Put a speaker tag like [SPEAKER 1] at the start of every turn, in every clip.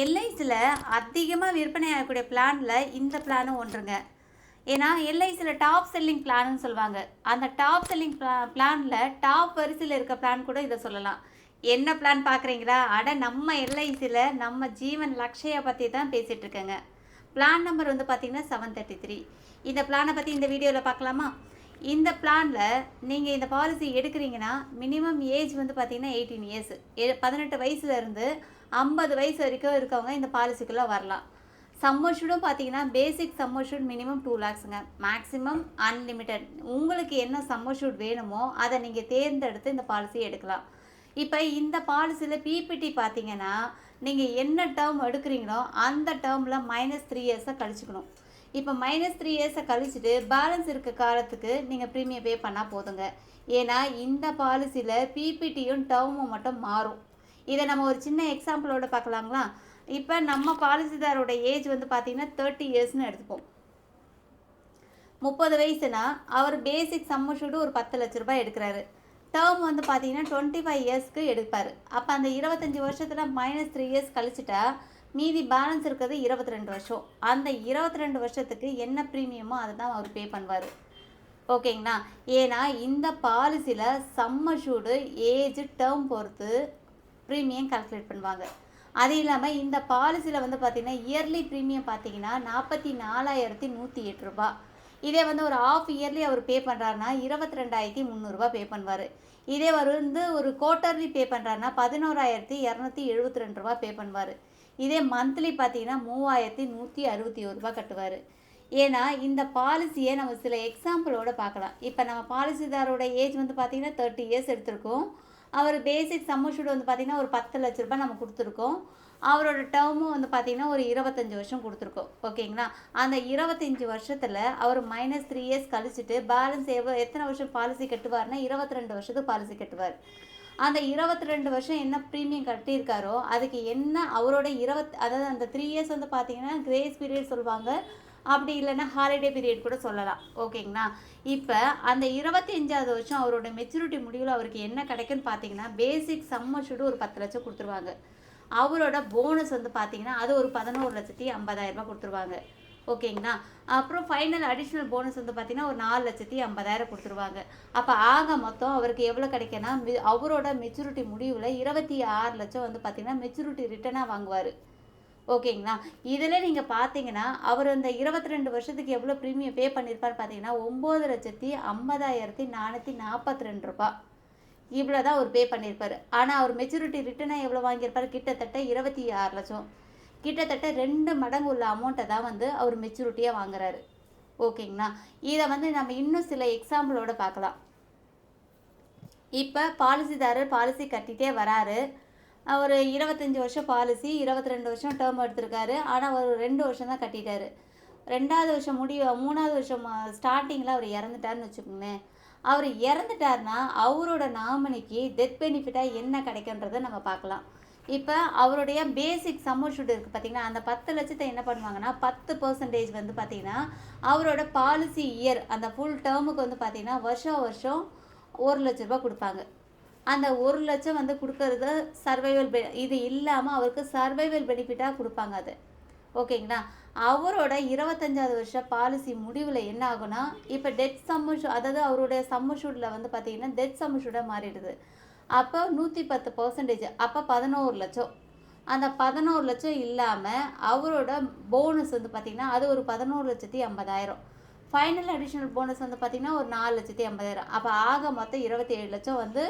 [SPEAKER 1] எல்ஐசியில் அதிகமாக விற்பனை ஆகக்கூடிய பிளானில் இந்த பிளானும் ஒன்றுங்க. ஏன்னா எல்ஐசியில் டாப் செல்லிங் பிளான்னு சொல்லுவாங்க. அந்த டாப் செல்லிங் பிளானில் டாப் வரிசையில் இருக்க பிளான் கூட இதை சொல்லலாம். என்ன பிளான் பார்க்குறீங்களா? நம்ம எல்ஐசியில் நம்ம ஜீவன் லக்ஷயா பற்றி தான் பேசிகிட்டு இருக்கேங்க. பிளான் நம்பர் வந்து பார்த்திங்கன்னா 733. இந்த பிளானை பற்றி இந்த வீடியோவில் பார்க்கலாமா? இந்த பிளானில் நீங்கள் இந்த பாலிசி எடுக்கிறீங்கன்னா மினிமம் ஏஜ் வந்து பார்த்திங்கன்னா 18 இயர்ஸ், 18 வயசுலேருந்து 50 வயசு வரைக்கும் இருக்கவங்க இந்த பாலிசிக்குள்ளே வரலாம். சம்மர்ஷூடும் பார்த்தீங்கன்னா பேசிக் சம்மர்ஷூட் மினிமம் 2 lakhsங்க, மேக்ஸிமம் அன்லிமிட்டெட். உங்களுக்கு என்ன சம்மர்ஷூட் வேணுமோ அதை நீங்கள் தேர்ந்தெடுத்து இந்த பாலிசி எடுக்கலாம். இப்போ இந்த பாலிசியில் பிபிடி பார்த்தீங்கன்னா நீங்கள் என்ன டேர்ம் எடுக்கிறீங்களோ அந்த டேர்மில் -3 இயர்ஸை கழிச்சுக்கணும். இப்போ -3 இயர்ஸை கழிச்சுட்டு பேலன்ஸ் இருக்க காலத்துக்கு நீங்கள் ப்ரீமியம் பே பண்ணால் போதுங்க. ஏன்னா இந்த பாலிசியில் பிபிடியும் டேர்மும் மட்டும் மாறும். இதை நம்ம ஒரு சின்ன எக்ஸாம்பிளோட பார்க்கலாங்களா? இப்போ நம்ம பாலிசிதாரோட ஏஜ் வந்து பார்த்திங்கன்னா 30 இயர்ஸ்னு எடுத்துப்போம். 30 வயசுனா அவர் பேசிக் சம்மர்ஷூடு ஒரு 10 லட்ச ரூபாய் எடுக்கிறாரு. டேர்ம் வந்து பார்த்தீங்கன்னா 25 இயர்ஸ்க்கு எடுப்பார். அப்போ அந்த 25 வருஷத்தில் -3 இயர்ஸ் கழிச்சிட்டா மீதி பேலன்ஸ் இருக்கிறது 22 வருஷம். அந்த 22 வருஷத்துக்கு என்ன ப்ரீமியமோ அதை தான் அவர் பே பண்ணுவார். ஓகேங்களா? ஏன்னா இந்த பாலிசியில் சம்மர்ஷூடு ஏஜ் டேர்ம் பொறுத்து ப்ரீமியம் கால்குலேட் பண்ணுவாங்க. அது இல்லாமல் இந்த பாலிசியில் வந்து பார்த்திங்கன்னா இயர்லி ப்ரீமியம் பார்த்தீங்கன்னா 44,108 ரூபா. இதே வந்து ஒரு ஆஃப் இயர்லி அவர் பே பண்ணுறாருனா 22,300 பே பண்ணுவார். இதே வந்து ஒரு குவார்ட்டர்லி பே பண்ணுறாருனா 11,272 பே பண்ணுவார். இதே மந்த்லி பார்த்தீங்கன்னா 3,161 கட்டுவார். ஏன்னா இந்த பாலிசியை நம்ம சில எக்ஸாம்பிளோடு பார்க்கலாம். இப்போ நம்ம பாலிசிதாரோட ஏஜ் வந்து பார்த்திங்கன்னா 30 இயர்ஸ் எடுத்திருக்கோம். அவர் பேசிக் சம்மர்ஷூட் வந்து பார்த்திங்கன்னா ஒரு 10 லட்ச ரூபாய் நம்ம கொடுத்துருக்கோம். அவரோட டேர்மும் வந்து பார்த்திங்கன்னா ஒரு 25 வருஷம் கொடுத்துருக்கோம். ஓகேங்களா? அந்த 25 வருஷத்தில் அவர் -3 இயர்ஸ் கழிச்சுட்டு பேலன்ஸ் எத்தனை வருஷம் பாலிசி கட்டுவார்னா 22 வருஷத்துக்கு பாலிசி கட்டுவார். அந்த 22 வருஷம் என்ன ப்ரீமியம் கட்டியிருக்காரோ அதுக்கு என்ன அவரோட அதாவது அந்த 3 இயர்ஸ் வந்து பார்த்திங்கன்னா கிரேஸ் பீரியட் சொல்லுவாங்க, அப்படி இல்லைன்னா ஹாலிடே பீரியட் கூட சொல்லலாம். ஓகேங்களா? இப்போ அந்த 25வது வருஷம் அவரோட மெச்சூரிட்டி முடிவில் அவருக்கு என்ன கிடைக்குன்னு பார்த்தீங்கன்னா பேசிக் சம்மர்ஷூடு ஒரு 10 லட்சம் கொடுத்துருவாங்க. அவரோட போனஸ் வந்து பார்த்தீங்கன்னா அது ஒரு 11,50,000 கொடுத்துருவாங்க. ஓகேங்களா? அப்புறம் ஃபைனல் அடிஷ்னல் போனஸ் வந்து பார்த்திங்கன்னா ஒரு 4,50,000 கொடுத்துருவாங்க. அப்போ ஆக மொத்தம் அவருக்கு எவ்வளோ கிடைக்குன்னா அவரோட மெச்சூரிட்டி முடிவில் 26 லட்சம் வந்து பார்த்திங்கன்னா மெச்சூரிட்டி ரிட்டனாக வாங்குவார். ஓகேங்களா? இதில் நீங்கள் பார்த்தீங்கன்னா அவர் அந்த 22 வருஷத்துக்கு எவ்வளோ ப்ரீமியம் பே பண்ணியிருப்பார் பார்த்தீங்கன்னா 9,50,442 ரூபா. இவ்வளோ தான் அவர் பே பண்ணியிருப்பார். ஆனால் அவர் மெச்சூரிட்டி ரிட்டனாக எவ்வளோ வாங்கியிருப்பார்? கிட்டத்தட்ட 26 லட்சம். கிட்டத்தட்ட 2 மடங்கு உள்ள அமௌண்ட்டை தான் வந்து அவர் மெச்சூரிட்டியாக வாங்குறாரு. ஓகேங்களா? இதை வந்து நம்ம இன்னும் சில எக்ஸாம்பிளோடு பார்க்கலாம். இப்போ பாலிசிதாரர் பாலிசி கட்டிகிட்டே வராரு. ஒரு 25 வருஷம் பாலிசி, 22 வருஷம் டேர்ம் எடுத்திருக்காரு. ஆனால் ஒரு 2 வருஷம் தான் கட்டிட்டாரு. 2வது வருஷம் 3வது வருஷம் ஸ்டார்டிங்கில் அவர் இறந்துட்டாருன்னு வச்சுக்கோங்களேன். அவர் இறந்துட்டார்னா அவரோட நாமினிக்கு டெத் பெனிஃபிட்டாக என்ன கிடைக்குன்றதை நம்ம பார்க்கலாம். இப்போ அவருடைய பேசிக் சம்மர்ஷூட் இருக்குது பார்த்திங்கன்னா அந்த 10 லட்சத்தை என்ன பண்ணுவாங்கன்னா 10% வந்து பார்த்திங்கன்னா அவரோட பாலிசி இயர் அந்த ஃபுல் டேர்முக்கு வந்து பார்த்திங்கன்னா வருஷம் 1 லட்ச ரூபா கொடுப்பாங்க. அந்த 1 லட்சம் வந்து கொடுக்கறது இது இல்லாமல் அவருக்கு சர்வைவல் பெனிஃபிட்டாக கொடுப்பாங்க அது. ஓகேங்களா? அவரோட 25வது வருஷம் பாலிசி முடிவில் என்ன ஆகுனா இப்போ டெத் சம்மர்ஷூட், அதாவது அவருடைய சம்மர்ஷூட்டில் வந்து பார்த்திங்கன்னா டெத் சம்மர்ஷூட்டாக மாறிடுது. அப்போ 110%, அப்போ 11 லட்சம். அந்த 11 லட்சம் இல்லாமல் அவரோட போனஸ் வந்து பார்த்திங்கன்னா அது ஒரு 11,50,000. ஃபைனல் அடிஷ்னல் போனஸ் வந்து பார்த்திங்கன்னா ஒரு 4,50,000. அப்போ ஆக மொத்தம் 27 லட்சம் வந்து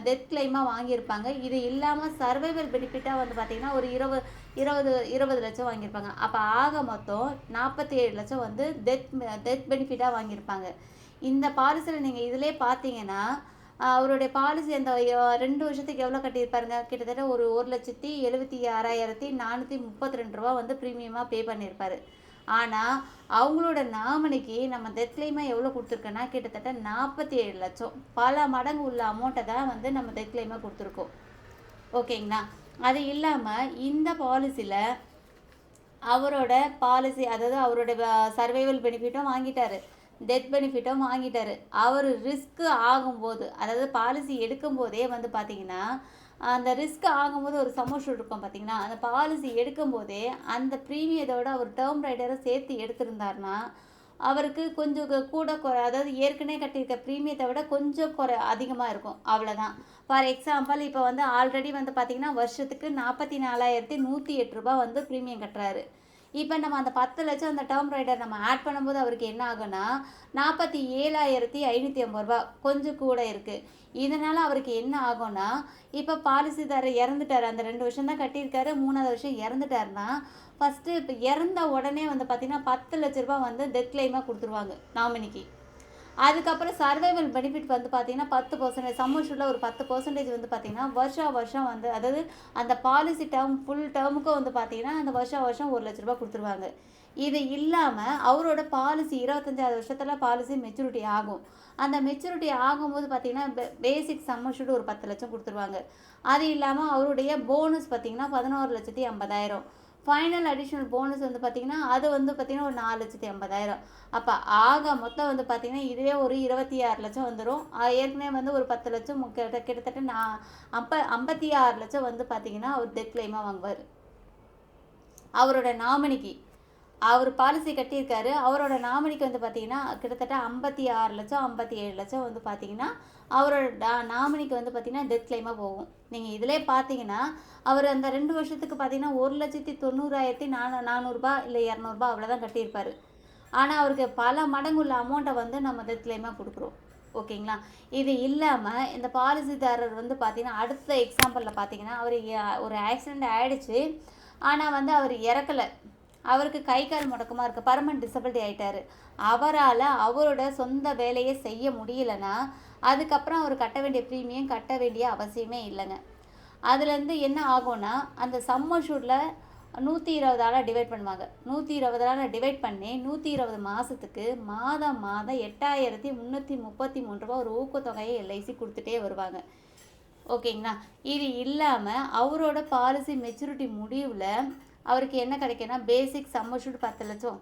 [SPEAKER 1] டெத் கிளைமாக வாங்கியிருப்பாங்க. இது இல்லாமல் சர்வைவல் பெனிஃபிட்டாக வந்து பார்த்திங்கன்னா ஒரு 20 லட்சம் வாங்கியிருப்பாங்க. அப்போ ஆக மொத்தம் 47 லட்சம் வந்து டெத் பெனிஃபிட்டாக வாங்கியிருப்பாங்க. இந்த பாலிசியில் நீங்கள் இதிலே பார்த்தீங்கன்னா அவருடைய பாலிசி அந்த 2 வருஷத்துக்கு எவ்வளோ கட்டியிருப்பாருங்க? கிட்டத்தட்ட ஒரு 1,76,432 ரூபா வந்து ப்ரீமியமாக பே பண்ணியிருப்பார். ஆனால் அவங்களோட நாமினிக்கு நம்ம டெத் கிளைமாக எவ்வளோ கொடுத்துருக்கோன்னா கிட்டத்தட்ட 47 லட்சம். பல மடங்கு உள்ள அமௌண்ட்டை தான் வந்து நம்ம டெத் கிளைமாக கொடுத்துருக்கோம். ஓகேங்களா? அது இல்லாமல் இந்த பாலிசியில் அவரோட பாலிசி, அதாவது அவரோட சர்வைவல் பெனிஃபிட்டும் வாங்கிட்டாரு, டெத் பெனிஃபிட்டும் வாங்கிட்டாரு. அவர் ரிஸ்க்கு ஆகும்போது, அதாவது பாலிசி எடுக்கும்போதே வந்து பார்த்திங்கன்னா அந்த ரிஸ்க் ஆகும்போது ஒரு சமோஷம் இருக்கும் பார்த்தீங்கன்னா, அந்த பாலிசி எடுக்கும்போதே அந்த ப்ரீமியத்தோட அவர் டேர்ம் ரைடரை சேர்த்து எடுத்திருந்தாருன்னா, அவருக்கு கொஞ்சம் கூட அதாவது ஏற்கனவே கட்டியிருக்க ப்ரீமியத்தை விட கொஞ்சம் அதிகமாக இருக்கும். அவ்வளோதான். ஃபார் எக்ஸாம்பிள் இப்போ வந்து ஆல்ரெடி வந்து பார்த்தீங்கன்னா, வருஷத்துக்கு ரூ. 44,108 வந்து ப்ரீமியம் கட்டுறாரு. இப்போ நம்ம அந்த 10,00,000 அந்த டேர்ம் ரைடர் நம்ம ஆட் பண்ணும்போது அவருக்கு என்ன ஆகும்னா, ரூ. 47,550 கொஞ்சம் கூட இருக்குது. இதனால் அவருக்கு என்ன ஆகும்னா, இப்போ பாலிசிதாரர் இறந்துட்டார். அந்த 2 வருஷம் தான் கட்டியிருக்காரு. 3வது வருஷம் இறந்துட்டாருன்னா, ஃபஸ்ட்டு இப்போ இறந்த உடனே வந்து பார்த்தீங்கன்னா, ரூ. 10,00,000 வந்து டெத் கிளைமாக கொடுத்துருவாங்க நாமினிக்கு. அதுக்கப்புறம் சர்வைவல் பெனிஃபிட் வந்து பார்த்தீங்கன்னா 10% சம்மர்ஷூட்டில் ஒரு 10% வந்து பார்த்தீங்கன்னா வருஷம் வந்து அதாவது அந்த பாலிசி டேர்ம் ஃபுல் டேர்முக்கும் வந்து பார்த்தீங்கன்னா அந்த வருஷம் ரூ. 1,00,000 கொடுத்துருவாங்க. இது இல்லாமல் அவரோட பாலிசி 25வது வருஷத்தில் பாலிசி மெச்சூரிட்டி ஆகும். அந்த மெச்சூரிட்டி ஆகும்போது பார்த்தீங்கன்னா பேசிக் சம்மர்ஷூட் ஒரு 10,00,000 கொடுத்துருவாங்க. அது இல்லாமல் அவருடைய போனஸ் பார்த்தீங்கன்னா 11,50,000. ஃபைனல் அடிஷ்னல் போனஸ் வந்து பார்த்தீங்கன்னா அது வந்து பார்த்தீங்கன்னா ஒரு 4,80,000. அப்போ ஆக மொத்தம் வந்து பார்த்தீங்கன்னா இதுவே ஒரு 26,00,000 வந்துடும். ஏற்கனவே வந்து ஒரு 10,00,000 கிட்டத்தட்ட 56,00,000 வந்து பார்த்தீங்கன்னா அவர் டெத் கிளைமாக வாங்குவார். அவரோட நாமினிக்கு அவர் பாலிசி கட்டியிருக்காரு. அவரோட நாமினிக்கு வந்து பார்த்தீங்கன்னா கிட்டத்தட்ட 56,00,000 57,00,000 வந்து பார்த்தீங்கன்னா அவரோட நாமினிக்கு வந்து பார்த்தீங்கன்னா டெத் கிளைமாக போகும். நீங்கள் இதிலே பார்த்தீங்கன்னா அவர் அந்த 2 வருஷத்துக்கு பார்த்தீங்கன்னா 1,90,400 இல்லை 200 அவ்வளோதான் கட்டியிருப்பார். ஆனால் அவருக்கு பல மடங்கு உள்ள அமௌண்ட்டை வந்து நம்ம டெத் கிளைமாக கொடுக்குறோம். ஓகேங்களா? இது இல்லாமல் இந்த பாலிசிதாரர் வந்து பார்த்தீங்கன்னா அடுத்த எக்ஸாம்பிளில் பார்த்தீங்கன்னா அவர் ஒரு ஆக்சிடெண்ட் ஆகிடுச்சு. ஆனால் வந்து அவர் இறக்கலை. அவருக்கு கை கால் முடக்கமாக இருக்குது. பர்மனெண்ட் டிசபிலிட்டி ஆகிட்டார். அவரால் அவரோட சொந்த வேலையை செய்ய முடியலைன்னா அதுக்கப்புறம் அவர் கட்ட வேண்டிய ப்ரீமியம் கட்ட வேண்டிய அவசியமே இல்லைங்க. அதுலேருந்து என்ன ஆகும்னா அந்த சம்மர்ஷூட்டில் 120ஆல் டிவைட் பண்ணுவாங்க. 120ஆல் டிவைட் பண்ணி 120 மாதத்துக்கு மாதம் 8,333 ஒரு ஊக்கத்தொகையை எல்ஐசி கொடுத்துட்டே வருவாங்க. ஓகேங்களா? இது இல்லாமல் அவரோட பாலிசி மெச்சூரிட்டி முடிவில் அவருக்கு என்ன கிடைக்குன்னா பேசிக் சம்மர்ஷூட் 10,00,000,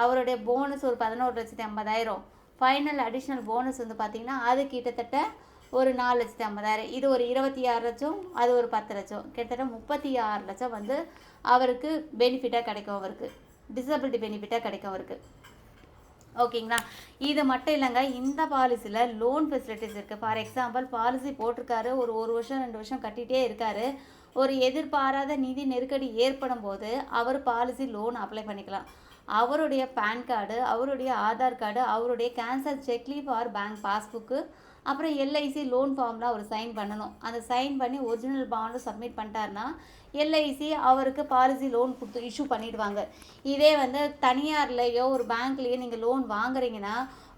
[SPEAKER 1] அவருடைய போனஸ் ஒரு 11,50,000, ஃபைனல் அடிஷ்னல் போனஸ் வந்து பார்த்திங்கன்னா அது கிட்டத்தட்ட ஒரு 4,50,000. இது ஒரு 26,00,000, அது ஒரு 10,00,000, கிட்டத்தட்ட 36,00,000 வந்து அவருக்கு பெனிஃபிட்டாக கிடைக்கும். அவருக்கு டிசபிலிட்டி பெனிஃபிட்டாக கிடைக்கும் அவருக்கு. ஓகேங்களா? இது மட்டும் இல்லைங்க, இந்த பாலிசியில் லோன் ஃபெசிலிட்டிஸ் இருக்குது. ஃபார் எக்ஸாம்பிள் பாலிசி போட்டிருக்காரு, ஒரு வருஷம் 2 வருஷம் கட்டிகிட்டே இருக்கார். ஒரு எதிர்பாராத நிதி நெருக்கடி ஏற்படும் போது அவர் பாலிசி லோன் அப்ளை பண்ணிக்கலாம். அவருடைய பேன் கார்டு, அவருடைய ஆதார் கார்டு, அவருடைய cancel cheque leaf R bank passbook, அப்புறம் எல்ஐசி லோன் ஃபார்மில் அவர் சைன் பண்ணணும். அந்த சைன் பண்ணி ஒரிஜினல் பாண்டும் சப்மிட் பண்ணிட்டாருன்னா எல்ஐசி அவருக்கு பாலிசி லோன் கொடுத்து இஷ்யூ பண்ணிவிடுவாங்க. இதே வந்து தனியார்லேயோ ஒரு பேங்க்லேயோ நீங்கள் லோன் வாங்குறீங்கன்னா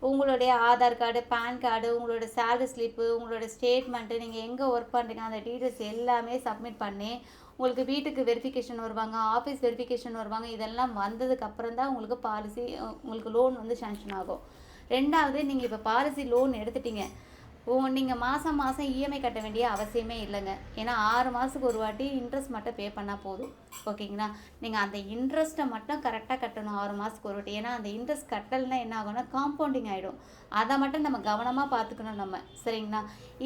[SPEAKER 1] உங்களுடைய ஆதார் கார்டு, பேன் கார்டு, உங்களோட சேலரி ஸ்லிப்பு, உங்களோட ஸ்டேட்மெண்ட்டு, நீங்கள் எங்கே ஒர்க் பண்ணுறீங்க அந்த டீட்டெயில்ஸ் எல்லாமே சப்மிட் பண்ணி உங்களுக்கு வீட்டுக்கு வெரிஃபிகேஷன் வருவாங்க, ஆஃபீஸ் வெரிஃபிகேஷன் வருவாங்க. இதெல்லாம் வந்ததுக்கப்புறம் தான் உங்களுக்கு பாலிசி உங்களுக்கு லோன் வந்து சேங்ஷன் ஆகும். 2வது, நீங்கள் இப்போ பாலிசி லோன் எடுத்துட்டீங்க, நீங்கள் மாதம் இஎம்ஐ கட்ட வேண்டிய அவசியமே இல்லைங்க. ஏன்னா 6 மாதத்துக்கு ஒரு வாட்டி இன்ட்ரெஸ்ட் மட்டும் பே பண்ணால் போதும். ஓகேங்களா? நீங்கள் அந்த இன்ட்ரெஸ்ட்டை மட்டும் கரெக்டாக கட்டணும் 6 மாதத்துக்கு ஒரு வாட்டி. ஏன்னா அந்த இன்ட்ரெஸ்ட் கட்டலைன்னா என்ன ஆகும்னா காம்பவுண்டிங் ஆகிடும். அதை மட்டும் நம்ம கவனமாக பார்த்துக்கணும் நம்ம. சரிங்களா?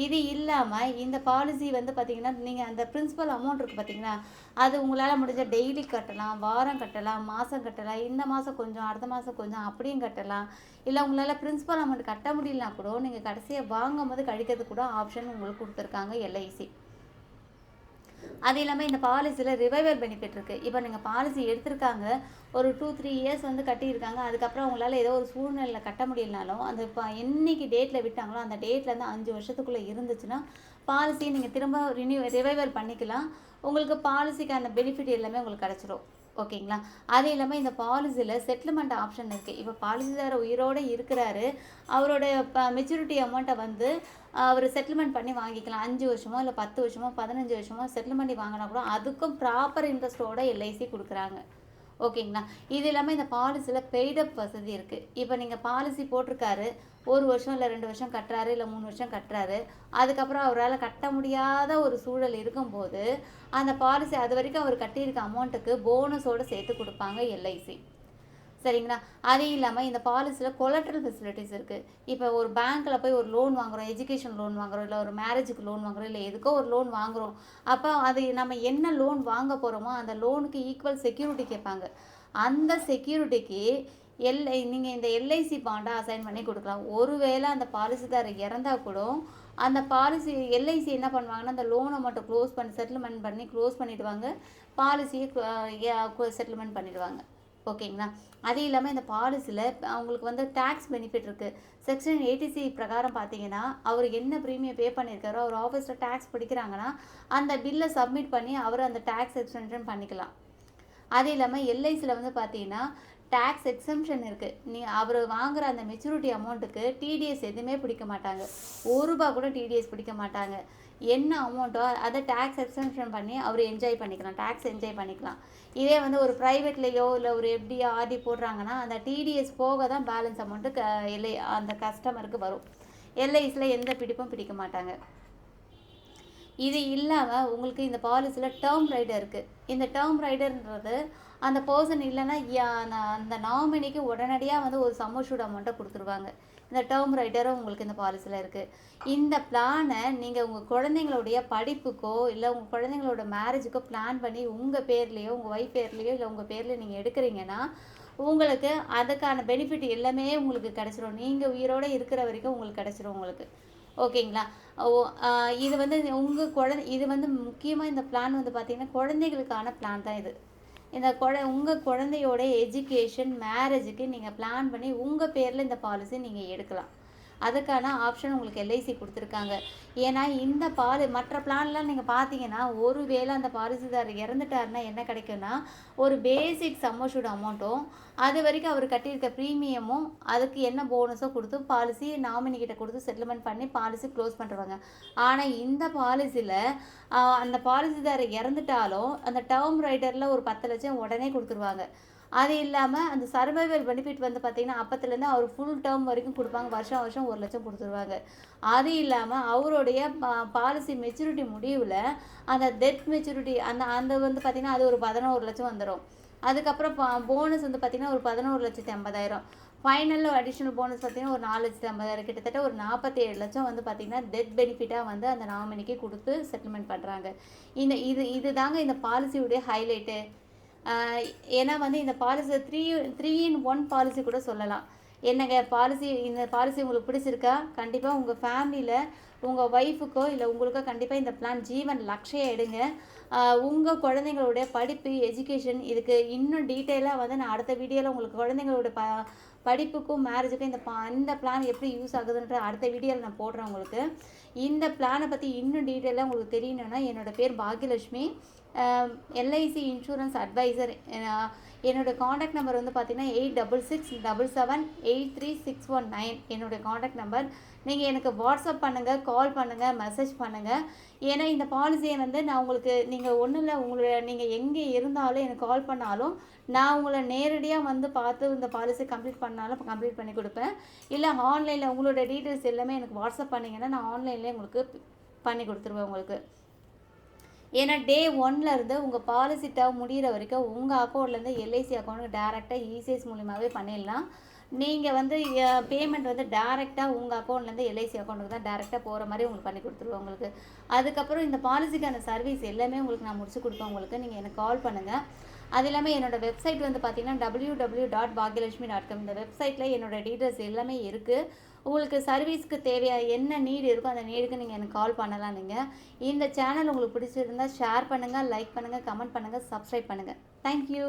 [SPEAKER 1] இது இல்லாமல் இந்த பாலிசி வந்து பார்த்திங்கன்னா நீங்கள் அந்த பிரின்சிபல் அமௌண்ட் இருக்குது பார்த்திங்கன்னா, அது உங்களால் முடிஞ்ச டெய்லி கட்டலாம், வாரம் கட்டலாம், மாதம் கட்டலாம், இந்த மாதம் கொஞ்சம் அடுத்த மாதம் கொஞ்சம் அப்படியும் கட்டலாம். இல்லை உங்களால் பிரின்சிபல் அமௌண்ட் கட்ட முடியலனா கூட நீங்கள் கடைசியாக வாங்கும் போது கழிக்கிறதுக்கு கூட ஆப்ஷன் உங்களுக்கு கொடுத்துருக்காங்க எல்ஐசி. அது இல்லாமல் இந்த பாலிசியில் ரிவைவல் பெனிஃபிட் இருக்குது. இப்போ நீங்கள் பாலிசி எடுத்திருக்காங்க, ஒரு 2-3 இயர்ஸ் வந்து கட்டியிருக்காங்க, அதுக்கப்புறம் அவங்களால ஏதோ ஒரு சூழ்நிலையில் கட்ட முடியலனாலும் அந்த என்னைக்கு டேட்டில் விட்டாங்களோ அந்த டேட்லேருந்து 5 வருஷத்துக்குள்ளே இருந்துச்சுன்னா பாலிசியை நீங்கள் திரும்ப ரிவைவல் பண்ணிக்கலாம். உங்களுக்கு பாலிசிக்கான பெனிஃபிட் எல்லாமே உங்களுக்கு கிடச்சிரும். ஓகேங்களா? அது இல்லாமல் இந்த பாலிசியில் செட்டில்மெண்ட் ஆப்ஷன் இருக்குது. இப்போ பாலிசிதாரர் உயிரோடு இருக்கிறாரு, அவரோட மெச்சூரிட்டி அமௌண்ட்டை வந்து அவர் செட்டில்மெண்ட் பண்ணி வாங்கிக்கலாம். 5 வருஷமோ இல்லை 10 வருஷமோ 15 வருஷமோ செட்டில் பண்ணி வாங்கினா கூட அதுக்கும் ப்ராப்பர் இன்ட்ரெஸ்ட்டோட எல்ஐசி கொடுக்குறாங்க. ஓகேங்களா? இது இல்லாமல் இந்த பாலிசியில் பெய்டப் வசதி இருக்குது. இப்போ நீங்கள் பாலிசி போட்டிருக்காரு, 1 வருஷம் இல்லை 2 வருஷம் கட்டுறாரு, இல்லை 3 வருஷம் கட்டுறாரு, அதுக்கப்புறம் அவரால் கட்ட முடியாத ஒரு சூழல் இருக்கும்போது அந்த பாலிசி அது வரைக்கும் அவர் கட்டியிருக்க அமௌண்ட்டுக்கு போனஸோடு சேர்த்து கொடுப்பாங்க எல்ஐசி. சரிங்களா? அது இல்லாம இந்த பாலிசில கொலாட்ரல் ஃபெசிலிட்டீஸ் இருக்கு. இப்ப ஒரு பேங்க்ல போய் ஒரு லோன் வாங்குறோம், எஜுகேஷன் லோன் வாங்குறோம், இல்ல ஒரு மேரேஜுக்கு லோன் வாங்குறோம், இல்ல எதுக்கோ ஒரு லோன் வாங்குறோம். அப்ப அது நம்ம என்ன லோன் வாங்க போறோமோ, அந்த லோனுக்கு ஈக்குவல் செக்யூரிட்டி கேட்பாங்க. அந்த செக்யூரிட்டிக்கு நீங்க இந்த எல்ஐசி பாண்டா அசைன் பண்ணி குடுக்கலாம். ஒருவேளை அந்த பாலிசிதாரர் இறந்தா கூட, அந்த பாலிசி எல்ஐசி என்ன பண்ணுவாங்கன்னா, அந்த லோன மட்டும் செட்டில்மெண்ட் பண்ணி க்ளோஸ் பண்ணிடுவாங்க. பாலிசிய செட்டில்மெண்ட் பண்ணிடுவாங்க. ஓகேங்களா? அது இல்லாம இந்த பாலிசில அவங்களுக்கு வந்து டாக்ஸ் பெனிஃபிட் இருக்கு. செக்ஷன் 80C பிரகாரம் பார்த்தீங்கன்னா, அவரு என்ன பிரீமியம் பே பண்ணியிருக்காரோ, அவர் ஆஃபீஸ்ல டாக்ஸ் பிடிக்கிறாங்கன்னா, அந்த பில்ல சப்மிட் பண்ணி அவரு அந்த டாக்ஸ் எக்ஸ்டென்ஷன் பண்ணிக்கலாம். அது இல்லாம எல்ஐசில வந்து பார்த்தீங்கன்னா, டாக்ஸ் எக்ஸம்ஷன் இருக்கு. அவரு வாங்குற அந்த மெச்சூரிட்டி அமௌண்ட்டுக்கு டிடிஎஸ் எதுவுமே பிடிக்க மாட்டாங்க. ரூ. 1 கூட டிடிஎஸ் பிடிக்க மாட்டாங்க. என்ன அமௌண்ட்டோ அதை டாக்ஸ் எக்ஸம்ஷன் பண்ணி அவரு என்ஜாய் பண்ணிக்கலாம். டாக்ஸ் என்ஜாய் பண்ணிக்கலாம். இதே வந்து ஒரு பிரைவேட்லயோ இல்ல ஒரு எஃப்டியோ ஆர்டி போடுறாங்கன்னா, அந்த டிடிஎஸ் போக தான் பேலன்ஸ் அமௌண்ட்டு அந்த கஸ்டமருக்கு வரும். எல்ஐசில எந்த பிடிப்பும் பிடிக்க மாட்டாங்க. இது இல்லாம உங்களுக்கு இந்த பாலிசில டெர்ம் ரைடர் இருக்கு. இந்த டெர்ம் ரைடர்ன்றது அந்த பெர்சன் இல்லன்னா, அந்த நாமினிக்கு உடனடியா வந்து ஒரு சம் அஷ்யூர்ட் அமௌண்ட்ட குடுத்துருவாங்க. இந்த டெர்ம் ரைடரும் உங்களுக்கு இந்த பாலிசில இருக்கு. இந்த பிளான நீங்க உங்க குழந்தைங்களுடைய படிப்புக்கோ, இல்ல உங்க குழந்தைங்களோட மேரேஜுக்கோ பிளான் பண்ணி உங்க பேர்லயோ, உங்க ஒய்ஃப் பேர்லயோ, இல்ல உங்க பேர்ல நீங்க எடுக்குறீங்கன்னா, உங்களுக்கு அதுக்கான பெனிஃபிட் எல்லாமே உங்களுக்கு கிடைச்சிரும். நீங்க உயிரோட இருக்கிற வரைக்கும் உங்களுக்கு கிடைச்சிரும் உங்களுக்கு. ஓகேங்களா? ஓ இது வந்து இது வந்து முக்கியமா இந்த பிளான் வந்து பார்த்தீங்கன்னா, குழந்தைகளுக்கான பிளான் தான் இது. இந்த உங்க குழந்தையோட எஜுகேஷன், மேரேஜுக்கு நீங்க பிளான் பண்ணி உங்க பேர்ல இந்த பாலிசி நீங்க எடுக்கலாம். அதுக்கான ஆப்ஷன் உங்களுக்கு எல்ஐசி குடுத்துருக்காங்க. ஏன்னா, இந்த மற்ற பிளான்லாம் நீங்க பார்த்தீங்கன்னா, ஒருவேளை அந்த பாலிசிதாரர் இறந்துட்டாருன்னா என்ன கிடைக்கும்னா, ஒரு பேசிக் சம் அஷ்யூர்ட் அமௌண்ட்டும், அதுவரைக்கும் அவர் கட்டியிருக்க பிரீமியமும், அதுக்கு என்ன போனஸோ குடுத்து பாலிசி நாமினி கிட்ட குடுத்து செட்டில்மெண்ட் பண்ணி பாலிசி க்ளோஸ் பண்ணிருவாங்க. ஆனா, இந்த பாலிசில அந்த பாலிசிதாரர் இறந்துட்டாலும், அந்த டெர்ம் ரைடர்ல ஒரு 10,00,000 உடனே குடுத்துருவாங்க. அது இல்லாம அந்த சர்வைவல் பெனிஃபிட் வந்து பார்த்தீங்கன்னா, அப்பத்துலேருந்து அவர் ஃபுல் டேர்ம் வரைக்கும் குடுப்பாங்க. வருஷம் வருஷம் 1,00,000 குடுத்துருவாங்க. அது இல்லாம அவருடைய பாலிசி மெச்சூரிட்டி முடிவுல அந்த டெத் மெச்சூரிட்டி அந்த வந்து பார்த்தீங்கன்னா, அது ஒரு 11,00,000 வந்துரும். அதுக்கப்புறம் போனஸ் வந்து பார்த்தீங்கன்னா, ஒரு 11,50,000. ஃபைனல்ல அடிஷனல் போனஸ் பார்த்தீங்கன்னா, ஒரு 4,50,000 கிட்டத்தட்ட ஒரு 47,00,000 வந்து பார்த்தீங்கன்னா, டெத் பெனிஃபிட்டா வந்து அந்த நாமினிக்கு குடுத்து செட்டில்மெண்ட் பண்றாங்க. இதுதாங்க இந்த பாலிசியுடைய ஹைலைட்டு. ஏன்னா வந்து இந்த பாலிசி 3 இன் 1 பாலிசி கூட சொல்லலாம். என்னங்க இந்த பாலிசி உங்களுக்கு பிடிச்சிருக்கா? கண்டிப்பா உங்க ஃபேமிலில உங்க ஒய்ஃபுக்கோ, இல்ல உங்களுக்கோ கண்டிப்பா இந்த பிளான் ஜீவன் லக்ஷயா எடுங்க. உங்க குழந்தைங்களுடைய படிப்பு, எஜுகேஷன் இதுக்கு இன்னும் டீட்டெயிலா வந்து நான் அடுத்த வீடியோல உங்களுக்கு குழந்தைங்களோட படிப்புக்கும், மேரேஜுக்கும் இந்த பிளான் எப்படி யூஸ் ஆகுதுன்ற அடுத்த வீடியோல நான் போடுறேன் உங்களுக்கு. இந்த பிளான பத்தி இன்னும் டீட்டெயிலா உங்களுக்கு தெரியணும்னா, என்னோட பேர் பாக்யலட்சுமி. LIC insurance advisor. என்னோட காண்டாக்ட் நம்பர் வந்து பார்த்தீங்கன்னா, 8667783619 என்னோட காண்டாக்ட் நம்பர். நீங்கள் எனக்கு வாட்ஸ்அப் பண்ணுங்கள், கால் பண்ணுங்கள், மெசேஜ் பண்ணுங்கள். ஏன்னா இந்த பாலிசியை வந்து நான் உங்களுக்கு நீங்கள் ஒன்றும் இல்லை, நீங்கள் எங்கே இருந்தாலும் எனக்கு கால் பண்ணாலும் நான் உங்களை நேரடியாக வந்து பார்த்து இந்த பாலிசி கம்ப்ளீட் பண்ணாலும் கம்ப்ளீட் பண்ணி கொடுப்பேன். இல்லை ஆன்லைனில் உங்களோட டீட்டெயில்ஸ் எல்லாமே எனக்கு வாட்ஸ்அப் பண்ணிங்கன்னா நான் ஆன்லைன்லேயே உங்களுக்கு பண்ணி கொடுத்துருவேன் உங்களுக்கு. ஏன்னா டே 1ல இருந்து உங்கள் பாலிசி டேர்ம் முடிகிற வரைக்கும் உங்கள் அக்கௌண்ட்லேருந்து எல்ஐசி அக்கௌண்ட்டுக்கு டேரெக்டாக இசிஎஸ் மூலியமாகவே பண்ணிடலாம். நீங்கள் வந்து பேமெண்ட் வந்து டேரெக்டாக உங்கள் அக்கௌண்ட்லேருந்து எல்ஐசி அக்கௌண்ட்டுக்கு தான் டேரெக்டாக போகிற மாதிரி உங்களுக்கு பண்ணி கொடுத்துருவோம் உங்களுக்கு. அதுக்கப்புறம் இந்த பாலிசிக்கான சர்வீஸ் எல்லாமே உங்களுக்கு நான் முடிச்சு கொடுப்பேன் உங்களுக்கு. நீங்கள் எனக்கு கால் பண்ணுங்கள். அது இல்லாமல் என்னோடய வெப்சைட் வந்து பார்த்தீங்கன்னா www.bhagyalakshmi.com. இந்த வெப்சைட்டில் என்னோடய டீட்டெயில்ஸ் எல்லாமே இருக்குது. உங்களுக்கு சர்வீஸ்க்கு தேவையான என்ன நீடு இருக்கோ அந்த நீடுக்கு நீங்கள் எனக்கு கால் பண்ணலாம். நீங்கள் இந்த சேனல் உங்களுக்கு பிடிச்சிருந்தால் ஷேர் பண்ணுங்கள், லைக் பண்ணுங்கள், கமெண்ட் பண்ணுங்கள், சப்ஸ்கிரைப் பண்ணுங்கள். தேங்க்யூ.